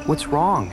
What's wrong?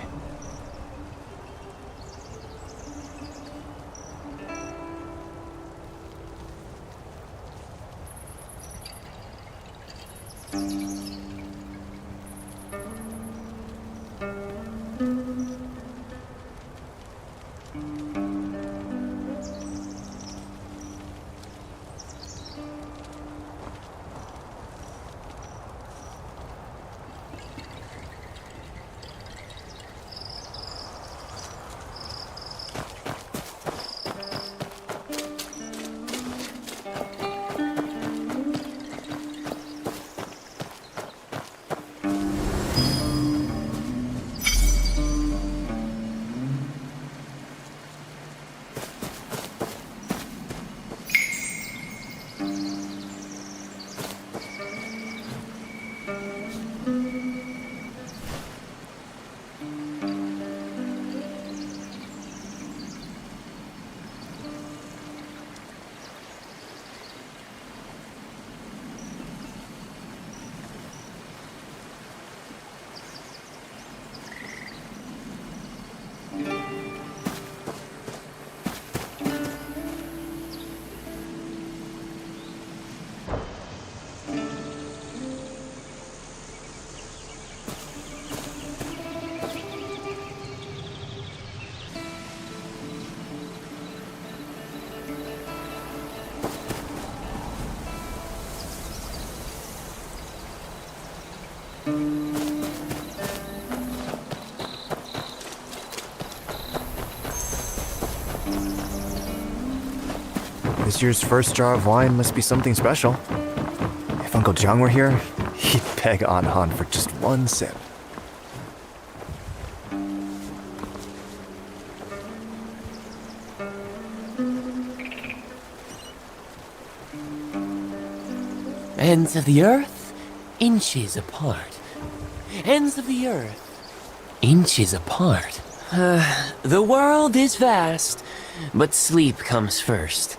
This year's first jar of wine must be something special. If Uncle Jiang were here, he'd beg Aunt Han for just one sip. Ends of the earth, inches apart. Ends of the earth, inches apart. The world is vast, but sleep comes first.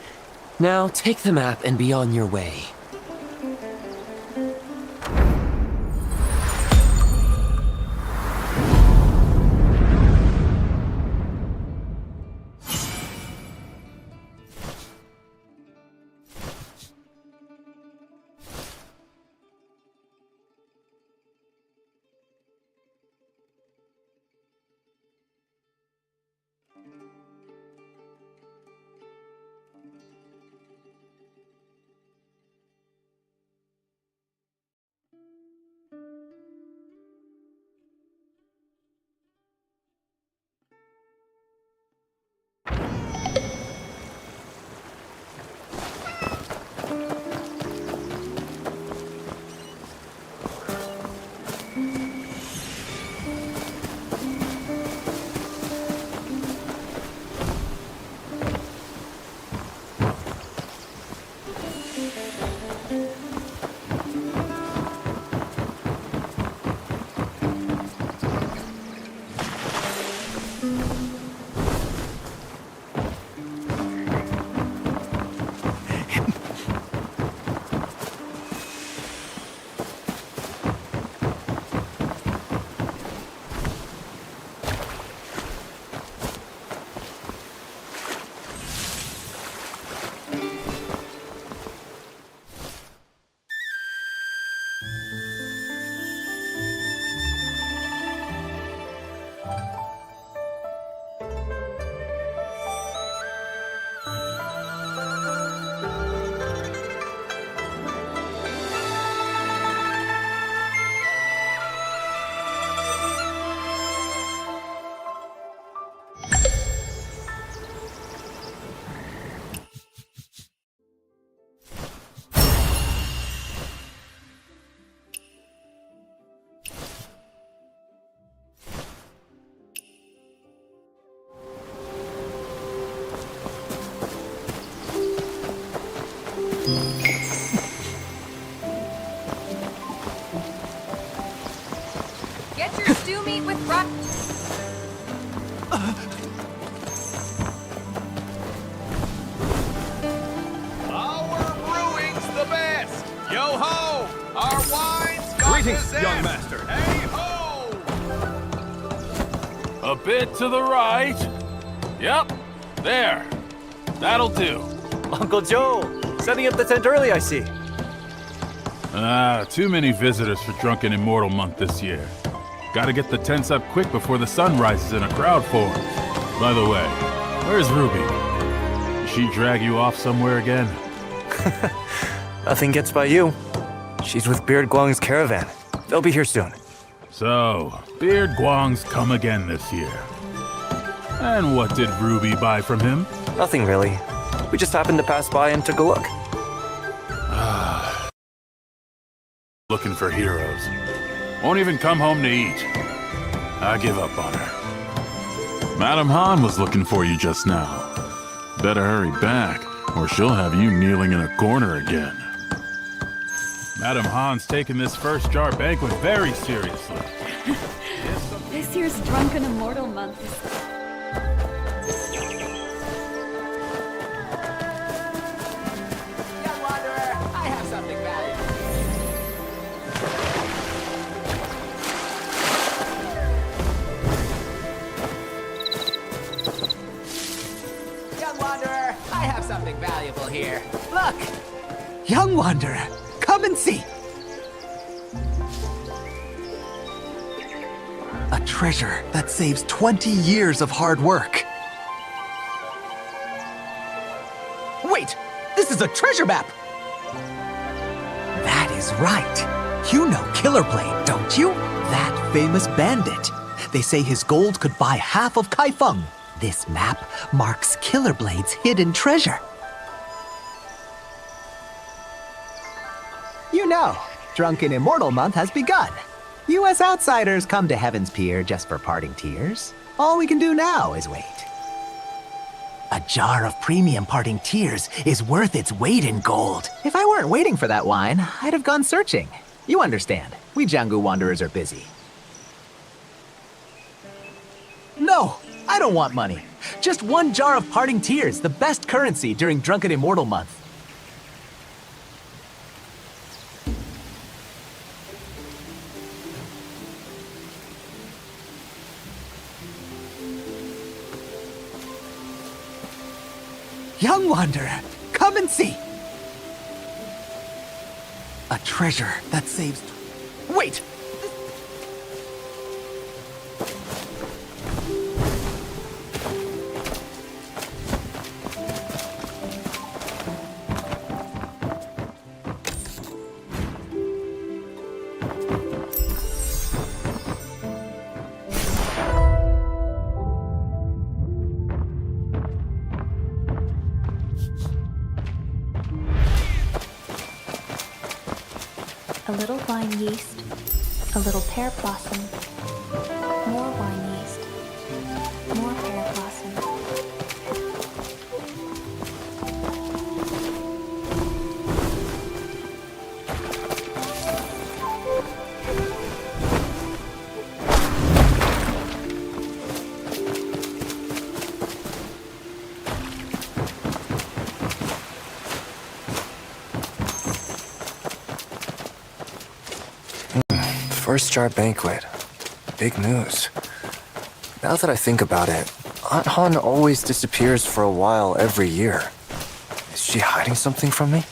Now take the map and be on your way. Get your stew meat with rock. Our brewing's the best! Yo ho! Our wine's got Greetings, the young zest. master. Hey ho! A bit to the right. Yep, there. That'll do. Uncle Joe, setting up the tent early, I see. Too many visitors for Drunken Immortal Month this year. Gotta get the tents up quick before the sun rises and a crowd forms. By the way, where's Ruby? Did she drag you off somewhere again? Nothing gets by you. She's with Beard Guang's caravan. They'll be here soon. So, Beard Guang's come again this year. And what did Ruby buy from him? Nothing really. We just happened to pass by and took a look. Looking for heroes. Won't even come home to eat. I give up on her. Madame Han was looking for you just now. Better hurry back, or she'll have you kneeling in a corner again. Madame Han's taking this first jar banquet very seriously. This year's Drunken Immortal Month is... Young wanderer, I have something valuable. Young wanderer, I have something valuable here. Look! Young wanderer, come and see. A treasure that saves 20 years of hard work. Wait, this is a treasure map. That is right. You know Killer Blade, don't you? That famous bandit. They say his gold could buy half of Kaifeng. This map marks Killer Blade's hidden treasure. You know, Drunken Immortal Month has begun. You as outsiders come to Heaven's Pier just for parting tears. All we can do now is wait. A jar of premium parting tears is worth its weight in gold. If I weren't waiting for that wine, I'd have gone searching. You understand, we Jianggu wanderers are busy. No! I don't want money. Just one jar of parting tears, the best currency during Drunken Immortal Month. Young wanderer, come and see. A treasure that saves... Wait! A little wine yeast, a little pear blossom, more wine yeast, more pear blossom. First jar banquet. Big news. Now that I think about it, Aunt Han always disappears for a while every year. Is she hiding something from me?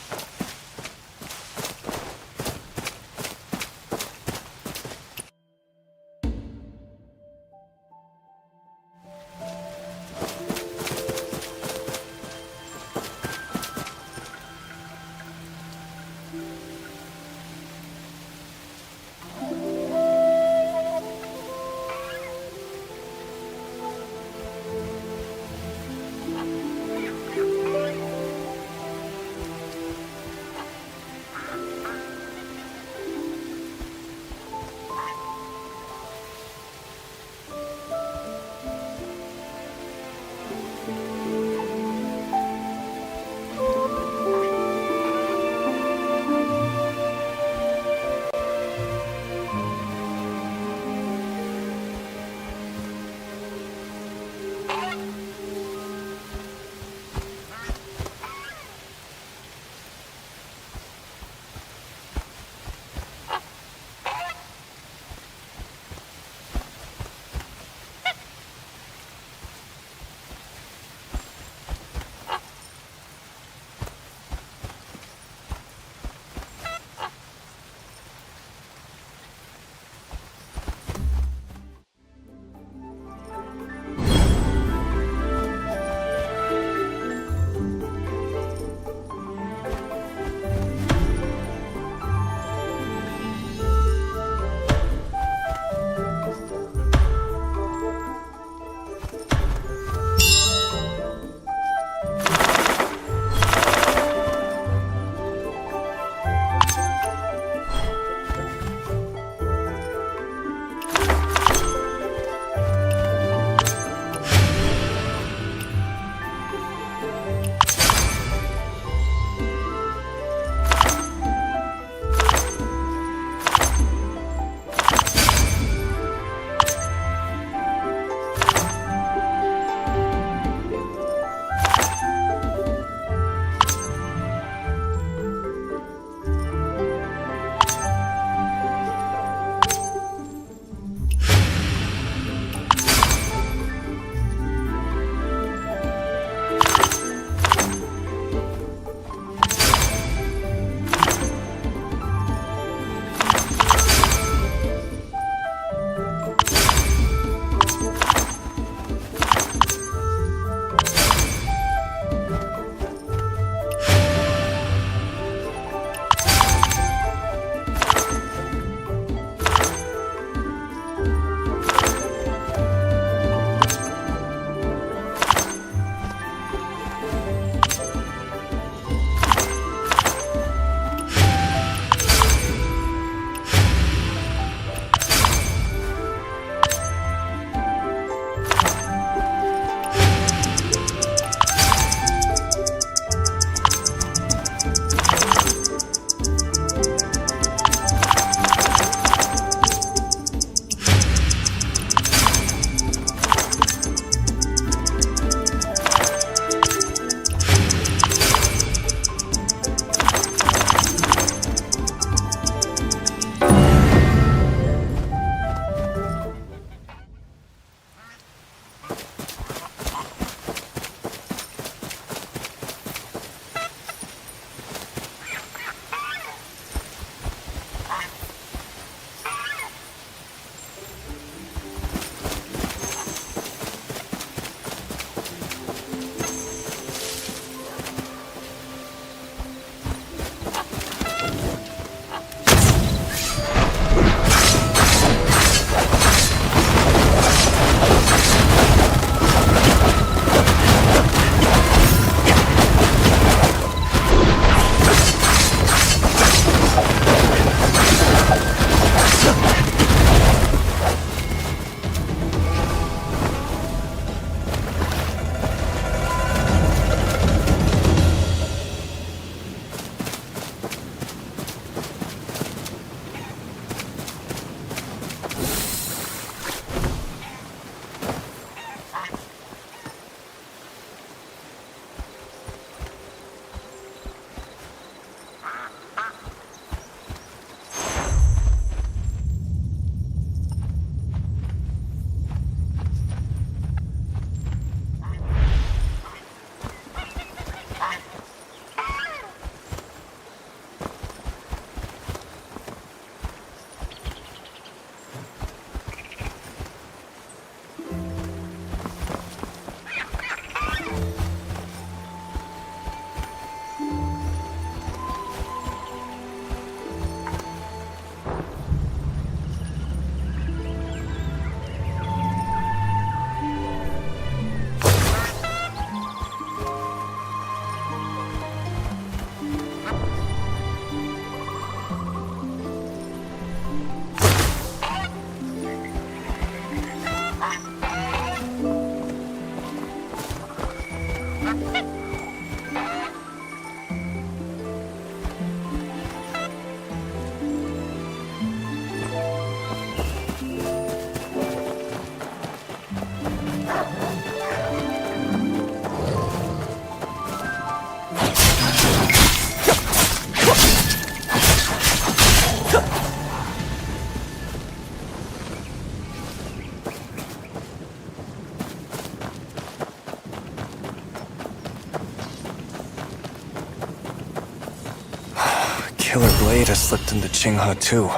Killer Blade has slipped into Qinghe too.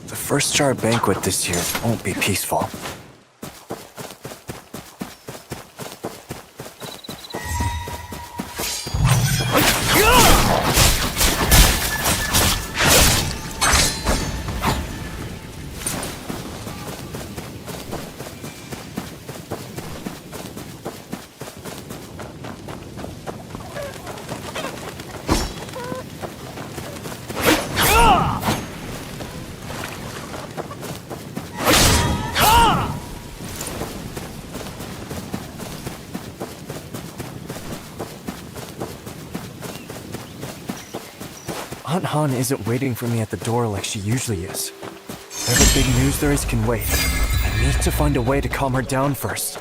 The first jar banquet this year won't be peaceful. Aunt Han isn't waiting for me at the door like she usually is. Whatever big news there is can wait. I need to find a way to calm her down first.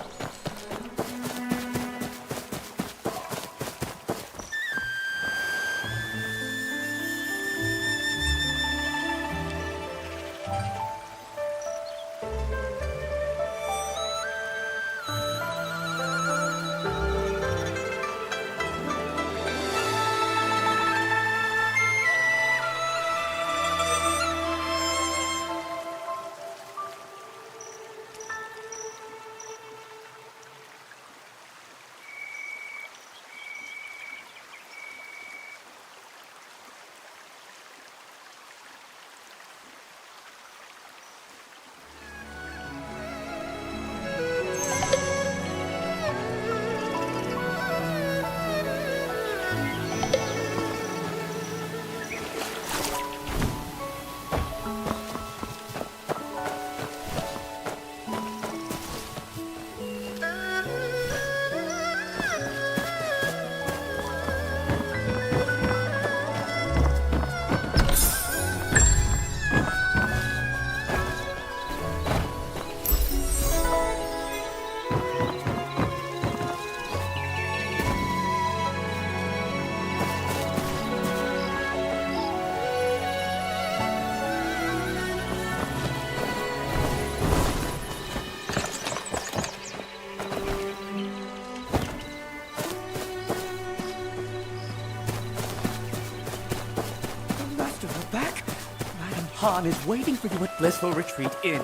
Han is waiting for you at Blissful Retreat Inn.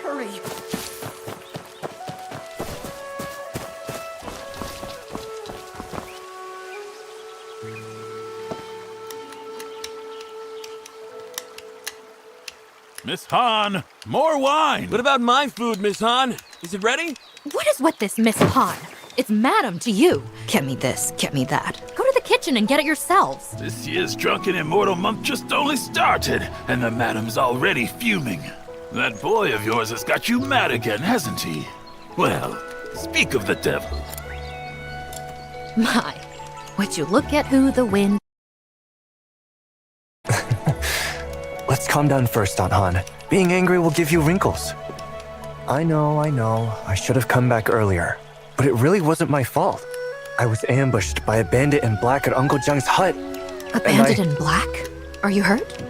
Hurry! Miss Han, more wine! What about my food, Miss Han? Is it ready? What is with this Miss Han? It's madam to you. Get me this, get me that. Go to the kitchen and get it yourselves. This year's Drunken Immortal month just only started, and the madam's already fuming. That boy of yours has got you mad again, hasn't he? Well, speak of the devil. My, would you look at who the wind... Let's calm down first, Aunt Han. Being angry will give you wrinkles. I know. I should have come back earlier. But it really wasn't my fault. I was ambushed by a bandit in black at Uncle Jung's hut. A bandit in black? Are you hurt?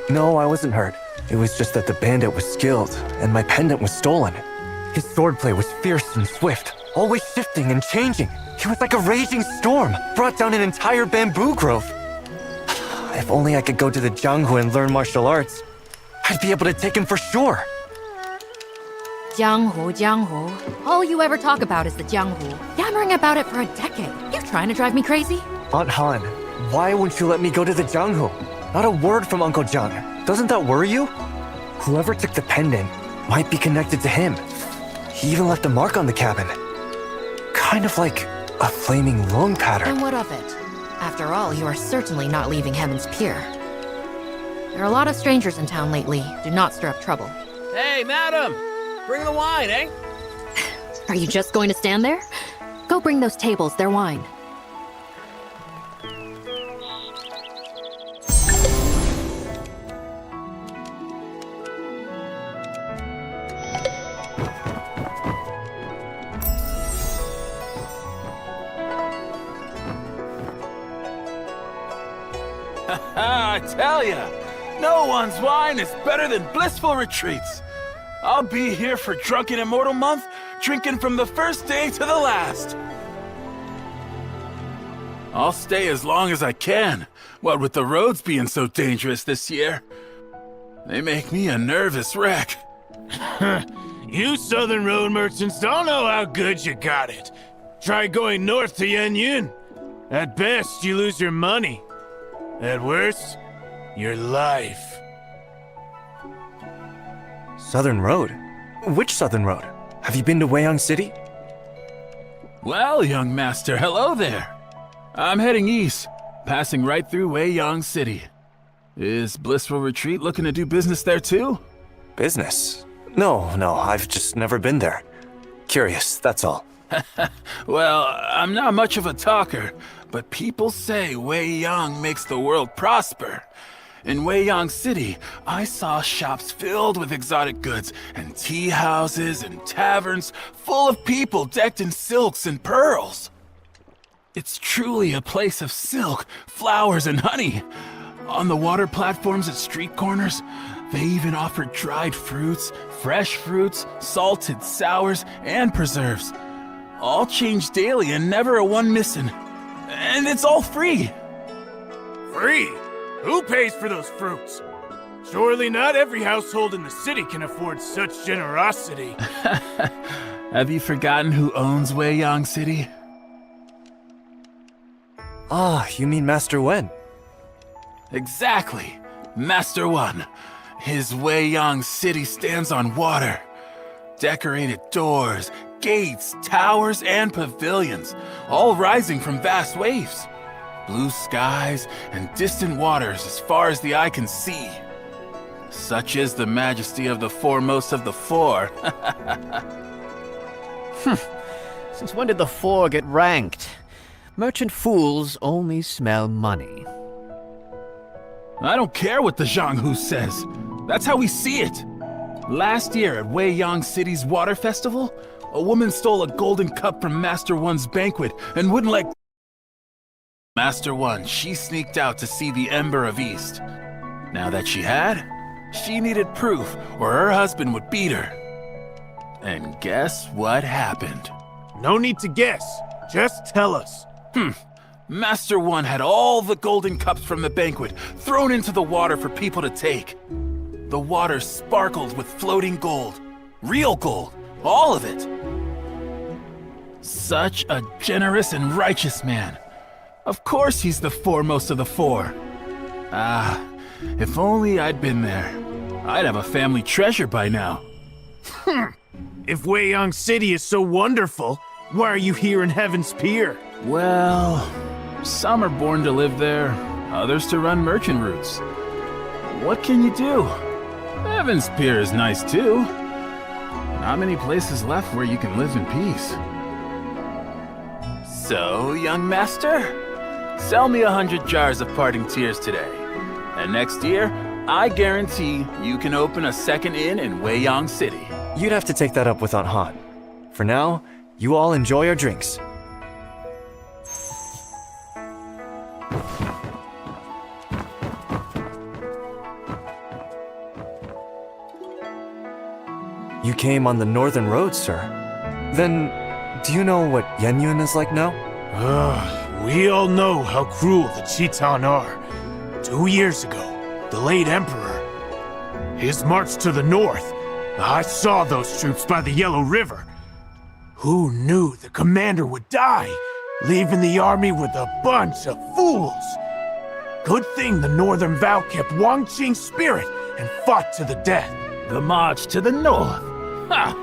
No, I wasn't hurt. It was just that the bandit was skilled, and my pendant was stolen. His swordplay was fierce and swift, always shifting and changing. He was like a raging storm, brought down an entire bamboo grove. If only I could go to the Jianghu and learn martial arts, I'd be able to take him for sure. Jianghu. All you ever talk about is the Jianghu. Yammering about it for a decade. You trying to drive me crazy? Aunt Han, why won't you let me go to the Jianghu? Not a word from Uncle Jung. Doesn't that worry you? Whoever took the pendant might be connected to him. He even left a mark on the cabin. Kind of like a flaming lung pattern. And what of it? After all, you are certainly not leaving Heaven's Pier. There are a lot of strangers in town lately. Do not stir up trouble. Hey, madam! Bring the wine, eh? Are you just going to stand there? Go Go bring those tables their wine. I tell ya, no one's wine is better than blissful retreats. I'll be here for Drunken Immortal Month, drinking from the first day to the last. I'll stay as long as I can, what with the roads being so dangerous this year. They make me a nervous wreck. You southern road merchants don't know how good you got it. Try going north to Yanyin. At best, you lose your money. At worst, your life. Southern Road? Which Southern Road? Have you been to Weiyang City? Well, young master, hello there. I'm heading east, passing right through Weiyang City. Is Blissful Retreat looking to do business there too? Business? No, I've just never been there. Curious, that's all. Well, I'm not much of a talker, but people say Weiyang makes the world prosper. In Weiyang City, I saw shops filled with exotic goods, and tea houses and taverns full of people decked in silks and pearls. It's truly a place of silk, flowers, and honey. On the water platforms at street corners, they even offer dried fruits, fresh fruits, salted sours, and preserves. All changed daily and never a one missing. And it's all free. Free? Who pays for those fruits? Surely not every household in the city can afford such generosity. Have you forgotten who owns Weiyang City? Ah, you mean Master Wen? Exactly. Master Wen. His Weiyang City stands on water. Decorated doors, gates, towers, and pavilions, all rising from vast waves. Blue skies and distant waters as far as the eye can see. Such is the majesty of the foremost of the four. Since when did the four get ranked? Merchant fools only smell money. I don't care what the Zhanghu says. That's how we see it. Last year at Weiyang City's water festival, a woman stole a golden cup from Master Wen's banquet and wouldn't let Master Wen. She sneaked out to see the Ember of East. Now that she had, she needed proof or her husband would beat her. And guess what happened? No need to guess. Just tell us. Master Wen had all the golden cups from the banquet thrown into the water for people to take. The water sparkled with floating gold. Real gold. All of it. Such a generous and righteous man. Of course he's the foremost of the four. Ah, if only I'd been there. I'd have a family treasure by now. If Weiyang City is so wonderful, why are you here in Heaven's Pier? Well, some are born to live there, others to run merchant routes. What can you do? Heaven's Pier is nice too. Not many places left where you can live in peace. So, young master, sell me 100 jars of parting tears today. And next year, I guarantee you can open a second inn in Weiyang City. You'd have to take that up with Aunt Han. For now, you all enjoy your drinks. You came on the northern road, sir. Then, do you know what Yanyin is like now? We all know how cruel the Khitan are. 2 years ago, the late Emperor, his march to the north, I saw those troops by the Yellow River. Who knew the commander would die, leaving the army with a bunch of fools? Good thing the Northern Vow kept Wang Qing's spirit and fought to the death. The march to the north. Ha!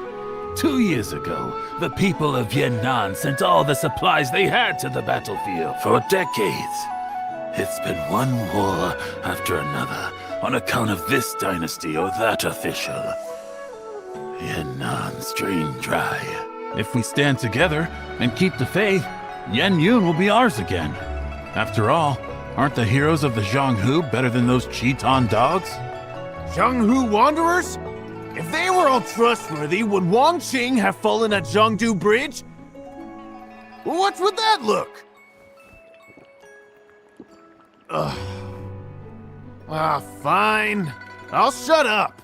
2 years ago, the people of Yan'an sent all the supplies they had to the battlefield. For decades, it's been one war after another on account of this dynasty or that official. Yan'an's drained dry. If we stand together and keep the faith, Yen Yun will be ours again. After all, aren't the heroes of the Zhonghu better than those Chiton dogs? Zhonghu Wanderers? If they were all trustworthy, would Wang Qing have fallen at Zhongdu Bridge? What's with that look? Ugh. Ah, fine. I'll shut up.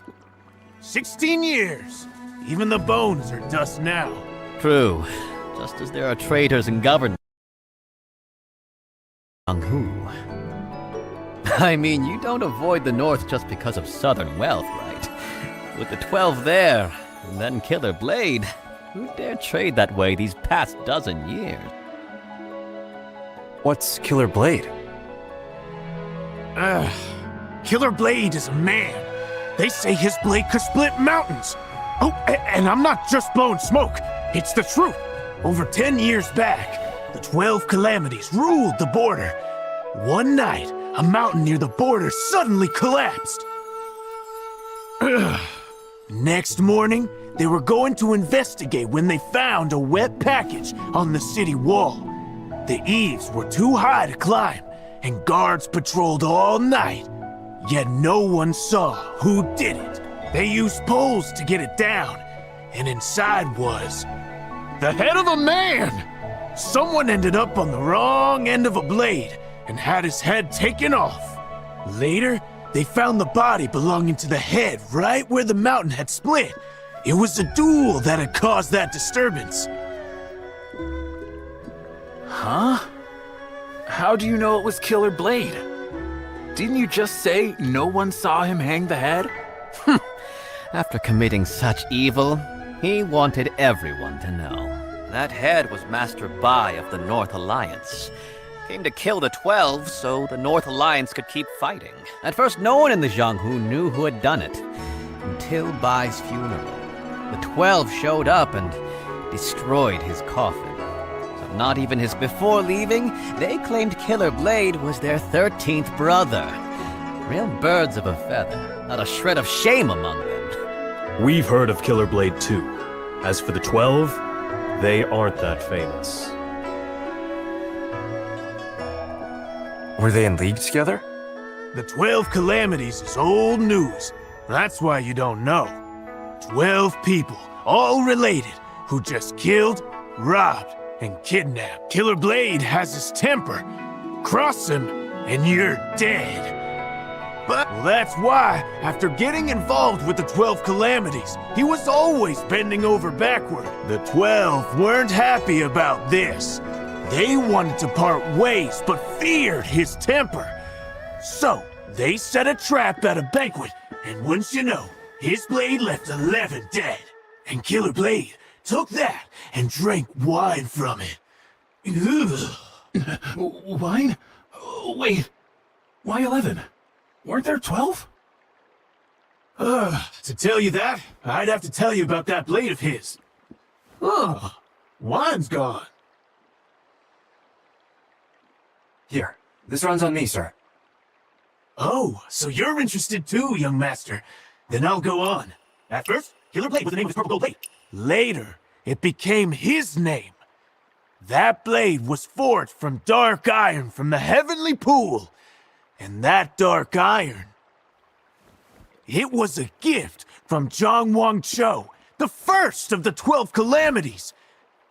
16 years. Even the bones are dust now. True. Just as there are traitors in government. Who? I mean, you don't avoid the North just because of southern wealth, right? With the 12 there, and then Killer Blade, who dare trade that way these past dozen years? What's Killer Blade? Killer Blade is a man. They say his blade could split mountains. Oh, and I'm not just blowing smoke. It's the truth. Over 10 years back, the 12 calamities ruled the border. One night, a mountain near the border suddenly collapsed. Next morning, they were going to investigate when they found a wet package on the city wall. The eaves were too high to climb, and guards patrolled all night. Yet no one saw who did it. They used poles to get it down, and inside was the head of a man! Someone ended up on the wrong end of a blade and had his head taken off. Later, they found the body belonging to the head right where the mountain had split. It was a duel that had caused that disturbance. Huh? How do you know it was Killer Blade? Didn't you just say no one saw him hang the head? After committing such evil, he wanted everyone to know. That head was Master Bai of the North Alliance. Came to kill the 12 so the North Alliance could keep fighting. At first, no one in the Zhonghu knew who had done it, until Bai's funeral. The 12 showed up and destroyed his coffin. So not even his before leaving, they claimed Killer Blade was their 13th brother. Real birds of a feather, not a shred of shame among them. We've heard of Killer Blade too. As for the 12, they aren't that famous. Were they in league together? The 12 calamities is old news. That's why you don't know. 12 people, all related, who just killed, robbed, and kidnapped. Killer Blade has his temper. Cross him, and you're dead. But well, that's why, after getting involved with the 12 calamities, he was always bending over backward. The 12 weren't happy about this. They wanted to part ways, but feared his temper. So, they set a trap at a banquet, and once you know, his blade left 11 dead. And Killer Blade took that and drank wine from it. Wine? Wait, why 11? Weren't there 12? To tell you that, I'd have to tell you about that blade of his. Wine's gone. Here, this runs on me, sir. Oh, so you're interested too, young master. Then I'll go on. At first, Killer Blade was the name of his purple gold blade. Later, it became his name. That blade was forged from dark iron from the heavenly pool. And that dark iron, it was a gift from Zhang Wangchou, the first of the 12 calamities.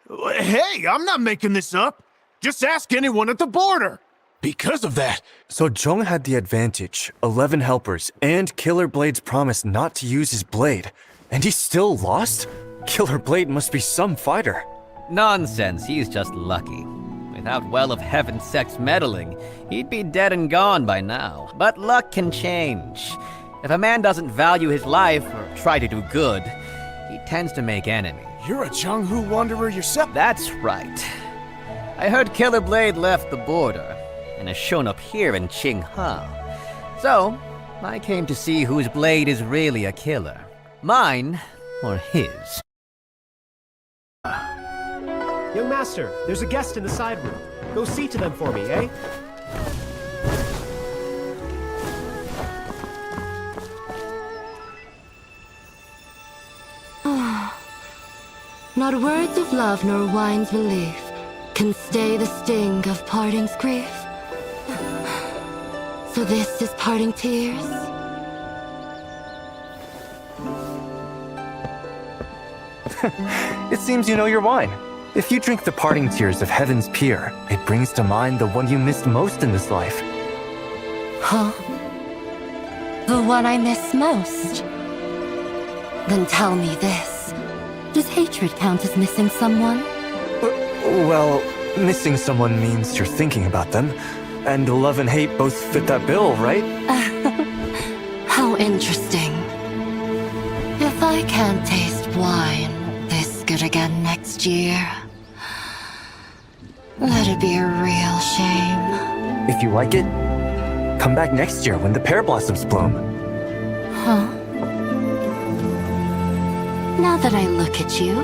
Hey, I'm not making this up. Just ask anyone at the border. Because of that. So Zhong had the advantage, 11 helpers, and Killer Blade's promise not to use his blade. And he still lost? Killer Blade must be some fighter. Nonsense, he's just lucky. Without Well of Heaven sex meddling, he'd be dead and gone by now. But luck can change. If a man doesn't value his life or try to do good, he tends to make enemies. You're a Zhonghu wanderer yourself. That's right. I heard Killer Blade left the border and has shown up here in Qinghe. So, I came to see whose blade is really a killer. Mine or his. Young master, there's a guest in the side room. Go see to them for me, eh? Not words of love nor wine's relief can stay the sting of parting's grief. So this is parting tears? It seems you know your wine. If you drink the parting tears of heaven's pier, it brings to mind the one you missed most in this life. Huh? The one I miss most? Then tell me this. Does hatred count as missing someone? Well, missing someone means you're thinking about them. And love and hate both fit that bill, right? How interesting. If I can't taste wine this good again next year, that'd be a real shame. If you like it, come back next year when the pear blossoms bloom. Huh? Now that I look at you,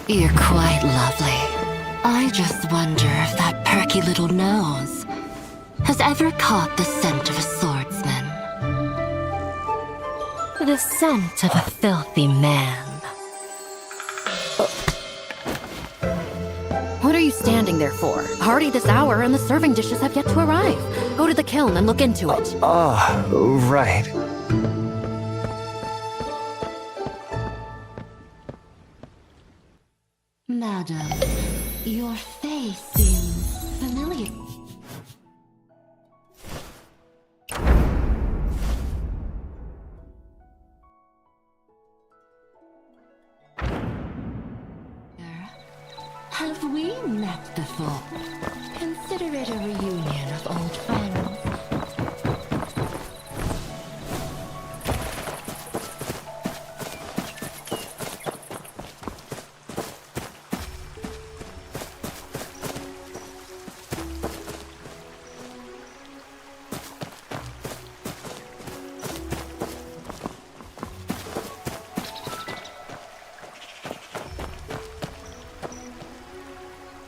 you're quite lovely. I just wonder if that perky little nose has ever caught the scent of a swordsman. The scent of a filthy man. What are you standing there for? Already this hour and the serving dishes have yet to arrive. Go to the kiln and look into it. Right. Madam, your face seems familiar. Have we met before? Consider it a reunion of old friends.